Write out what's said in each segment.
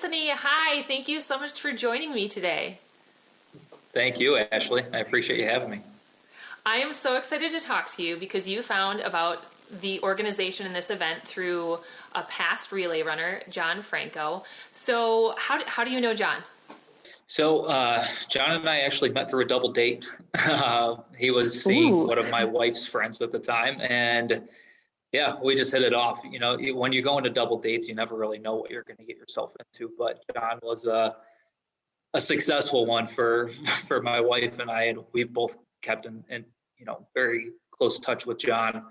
Anthony, hi. Thank you so much for joining me today. Thank you, Ashley. I appreciate you having me. I am so excited to talk to you because you found about the organization in this event through a past relay runner, John Franco. So how do you know John? John and I actually met through a double date. He was seeing Ooh. one of my wife's friends at the time, and yeah, we just hit it off. You know, when you go into double dates, you never really know what you're going to get yourself into. But John was a successful one for for my wife and I, and we've both kept in very close touch with John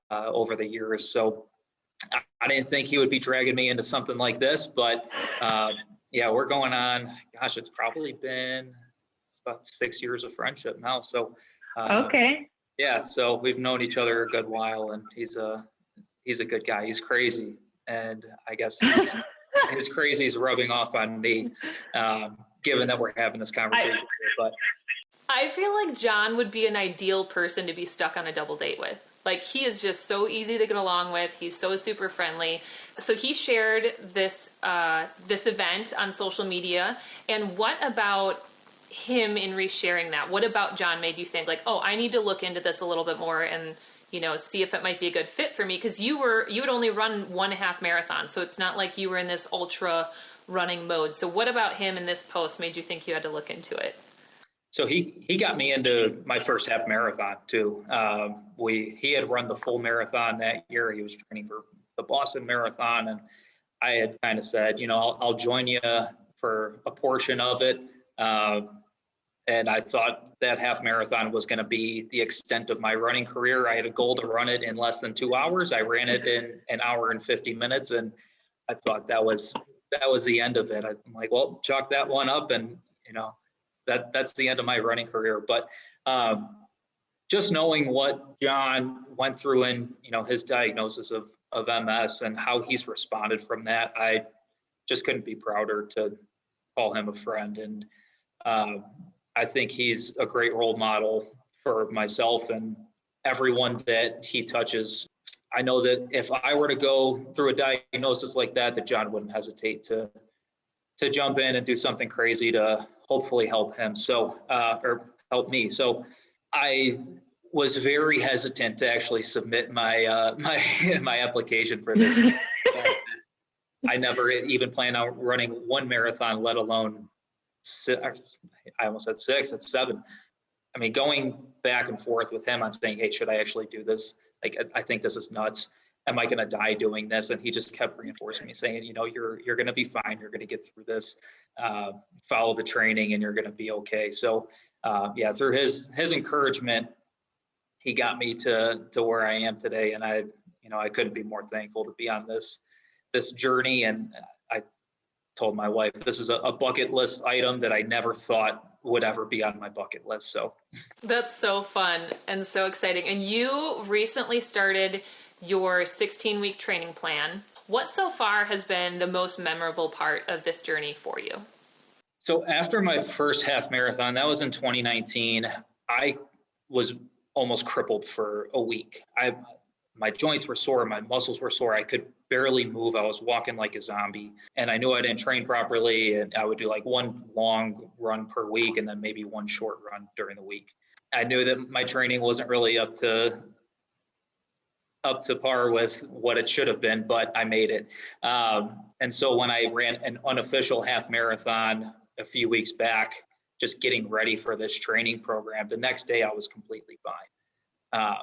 over the years. So I didn't think he would be dragging me into something like this, but yeah, we're going on. Gosh, it's about 6 years of friendship now. So Okay. yeah, so we've known each other a good while, and he's a good guy. He's crazy, and I guess his crazy is rubbing off on me, given that we're having this conversation here. But I feel like John would be an ideal person to be stuck on a double date with. Like, he is just so easy to get along with. He's so super friendly. So he shared this event on social media. And what about him in resharing that? What about John made you think like, oh, I need to look into this a little bit more and, see if it might be a good fit for me? Because you had only run 1.5 marathon. So it's not like you were in this ultra running mode. So what about him in this post made you think you had to look into it? So he got me into my first half marathon too. He had run the full marathon that year. He was training for the Boston Marathon, and I had kind of said, I'll join you for a portion of it. And I thought that half marathon was going to be the extent of my running career. I had a goal to run it in less than 2 hours. I ran it in an hour and 50 minutes, and I thought that was the end of it. I'm like, well, chalk that one up, and that's the end of my running career. But just knowing what John went through in his diagnosis of MS and how he's responded from that, I just couldn't be prouder to call him a friend. And I think he's a great role model for myself and everyone that he touches. I know that if I were to go through a diagnosis like that John wouldn't hesitate to jump in and do something crazy to hopefully help him. Or help me. So I was very hesitant to actually submit my my application for this. I never even planned on running one marathon, let alone I almost said 6, that's 7. I mean, going back and forth with him on saying, hey, should I actually do this? Like, I think this is nuts. Am I going to die doing this? And he just kept reinforcing me, saying, you're going to be fine. You're going to get through this. Follow the training, and you're going to be okay. So, yeah, through his encouragement, he got me to where I am today. And I couldn't be more thankful to be on this journey. And I told my wife, this is a bucket list item that I never thought would ever be on my bucket list. So that's so fun and so exciting. And you recently started your 16-week training plan. What so far has been the most memorable part of this journey for you? So after my first half marathon, that was in 2019, I was almost crippled for a week. My joints were sore, my muscles were sore. I could barely move. I was walking like a zombie, and I knew I didn't train properly. And I would do like one long run per week and then maybe one short run during the week. I knew that my training wasn't really up to par with what it should have been, but I made it. And so when I ran an unofficial half marathon a few weeks back, just getting ready for this training program, the next day I was completely fine.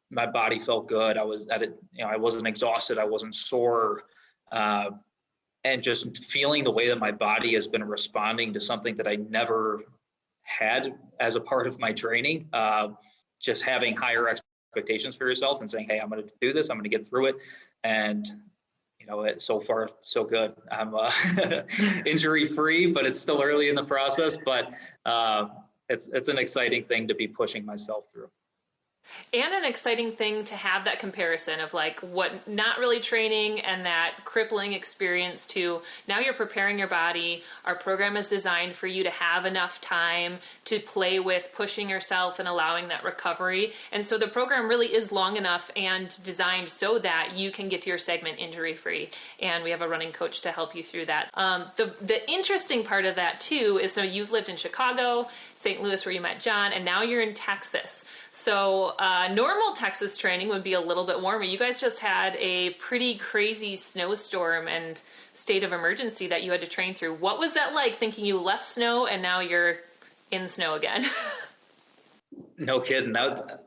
My body felt good. I wasn't exhausted. I wasn't sore. And just feeling the way that my body has been responding to something that I never had as a part of my training, just having higher expectations for yourself and saying, hey, I'm going to do this. I'm going to get through it. And, so far, so good. I'm injury free, but it's still early in the process. But it's an exciting thing to be pushing myself through. And an exciting thing to have that comparison of like what not really training and that crippling experience to now you're preparing your body. Our program is designed for you to have enough time to play with pushing yourself and allowing that recovery. And so the program really is long enough and designed so that you can get to your segment injury free. And we have a running coach to help you through that. The interesting part of that too is so you've lived in Chicago, St. Louis where you met John, and now you're in Texas. So normal Texas training would be a little bit warmer. You guys just had a pretty crazy snowstorm and state of emergency that you had to train through. What was that like, thinking you left snow and now you're in snow again? No kidding.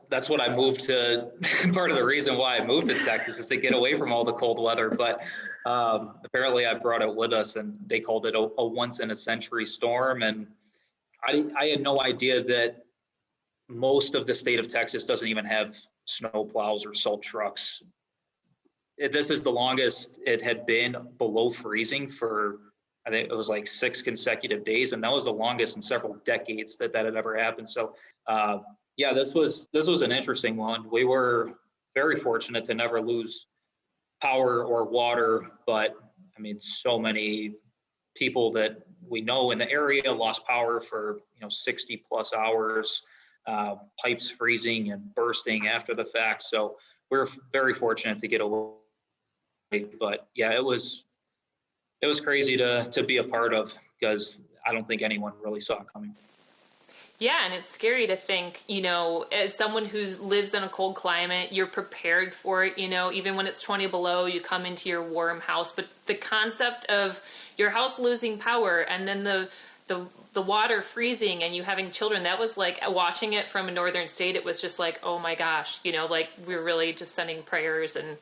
That's what I moved to. Part of the reason why I moved to Texas is to get away from all the cold weather. But apparently I brought it with us, and they called it a once in a century storm. And I had no idea that most of the state of Texas doesn't even have snow plows or salt trucks. This is the longest it had been below freezing for, I think it was like 6 consecutive days. And that was the longest in several decades that had ever happened. So yeah, this was an interesting one. We were very fortunate to never lose power or water, but I mean, so many people that we know in the area lost power for 60 plus hours. Pipes freezing and bursting after the fact. So we're very fortunate to get away. But yeah, it was crazy to be a part of, because I don't think anyone really saw it coming. Yeah, and it's scary to think, as someone who lives in a cold climate, you're prepared for it, even when it's 20 below, you come into your warm house. But the concept of your house losing power and then the water freezing and you having children, that was like watching it from a northern state. It was just like, oh my gosh, like we were really just sending prayers and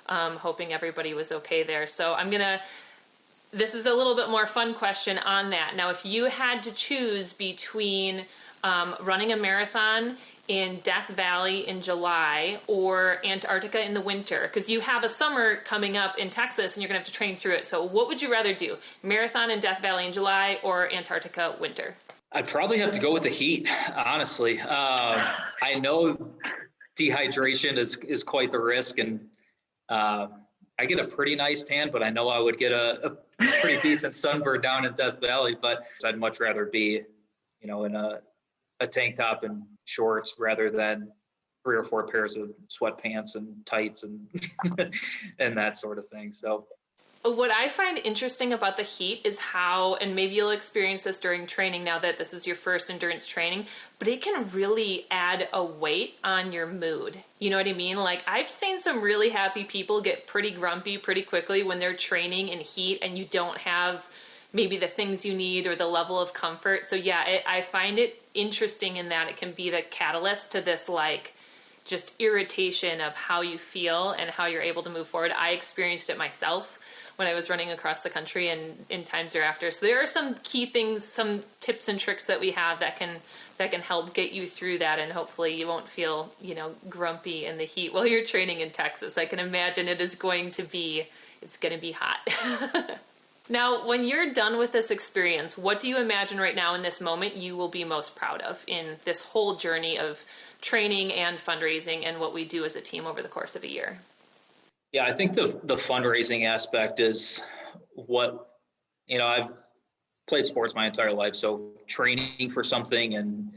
hoping everybody was okay there. So this is a little bit more fun question on that. Now, if you had to choose between running a marathon in Death Valley in July or Antarctica in the winter, because you have a summer coming up in Texas and you're going to have to train through it. So what would you rather do? Marathon in Death Valley in July or Antarctica winter? I'd probably have to go with the heat, honestly. I know dehydration is quite the risk, and I get a pretty nice tan, but I know I would get a pretty decent sunburn down in Death Valley. But I'd much rather be, in a tank top and shorts rather than 3 or 4 pairs of sweatpants and tights and and that sort of thing. So what I find interesting about the heat is how, and maybe you'll experience this during training now that this is your first endurance training, but it can really add a weight on your mood. You know what I mean? Like, I've seen some really happy people get pretty grumpy pretty quickly when they're training in heat and you don't have maybe the things you need or the level of comfort. So yeah, I find it interesting in that it can be the catalyst to this like just irritation of how you feel and how you're able to move forward. I experienced it myself when I was running across the country and in times thereafter. So there are some key things, some tips and tricks that we have that can help get you through that, and hopefully you won't feel, grumpy in the heat while you're training in Texas. I can imagine it's going to be hot. Now, when you're done with this experience, what do you imagine right now in this moment you will be most proud of in this whole journey of training and fundraising and what we do as a team over the course of a year? Yeah, I think the fundraising aspect is what, I've played sports my entire life. So training for something and,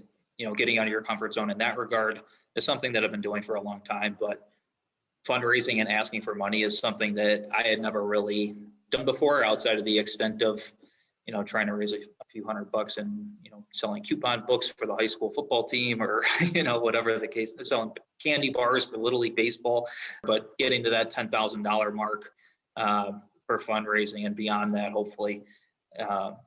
getting out of your comfort zone in that regard is something that I've been doing for a long time. But fundraising and asking for money is something that I had never really done before, outside of the extent of, trying to raise a few $100 and, selling coupon books for the high school football team or, whatever the case, selling candy bars for Little League baseball. But getting to that $10,000 mark for fundraising and beyond that, hopefully,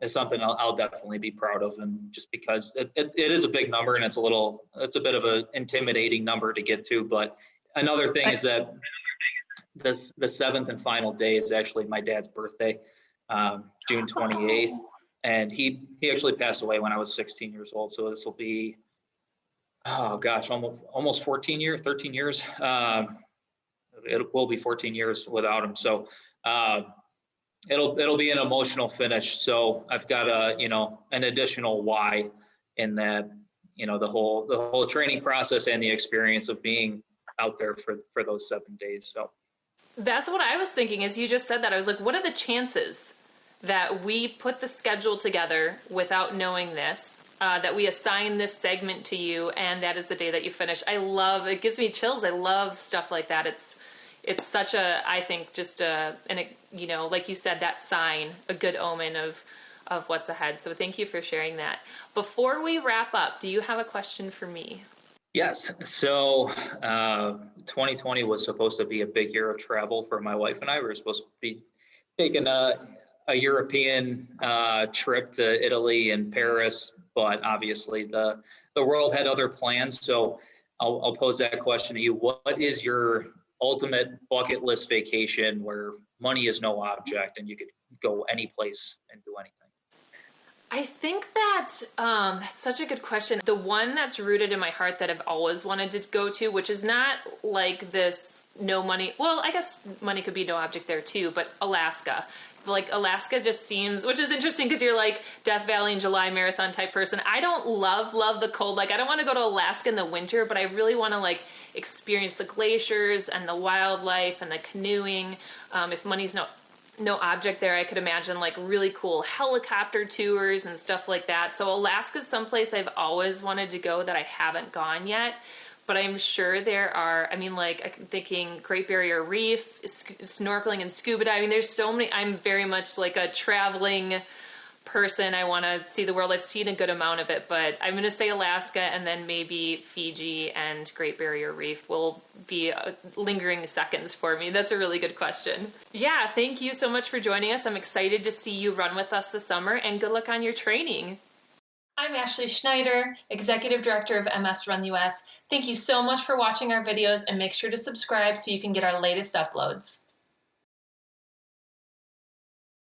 is something I'll definitely be proud of. And just because it is a big number, and it's a bit of an intimidating number to get to. But another thing is that the 7th and final day is actually my dad's birthday, June 28th. And he actually passed away when I was 16 years old. So this will be, almost 13 years. It will be 14 years without him. So it'll be an emotional finish. So I've got an additional why in that the whole training process and the experience of being out there for those 7 days. So that's what I was thinking as you just said that. I was like, what are the chances that we put the schedule together without knowing this, that we assign this segment to you, and that is the day that you finish? It gives me chills. I love stuff like that. It's such I think, just like you said, that sign, a good omen of what's ahead. So thank you for sharing that. Before we wrap up, do you have a question for me? yes. So 2020 was supposed to be a big year of travel for my wife and I. We were supposed to be taking a European trip to Italy and Paris, but obviously the world had other plans. So I'll pose that question to you. What is your ultimate bucket list vacation where money is no object and you could go any place and do anything? I think that's such a good question. The one that's rooted in my heart that I've always wanted to go to, which is not like this no money. Well, I guess money could be no object there too, but Alaska. Like Alaska just seems, which is interesting because you're like Death Valley and July Marathon type person. I don't love the cold. Like I don't want to go to Alaska in the winter, but I really want to like experience the glaciers and the wildlife and the canoeing. If money's no object there, I could imagine like really cool helicopter tours and stuff like that. So Alaska's someplace I've always wanted to go that I haven't gone yet. But I'm sure there are, I'm thinking Great Barrier Reef, snorkeling and scuba diving. There's so many. I'm very much like a traveling person. I want to see the world. I've seen a good amount of it, but I'm going to say Alaska, and then maybe Fiji and Great Barrier Reef will be lingering seconds for me. That's a really good question. Yeah, thank you so much for joining us. I'm excited to see you run with us this summer, and good luck on your training. I'm Ashley Schneider, Executive Director of MS Run US. Thank you so much for watching our videos, and make sure to subscribe so you can get our latest uploads.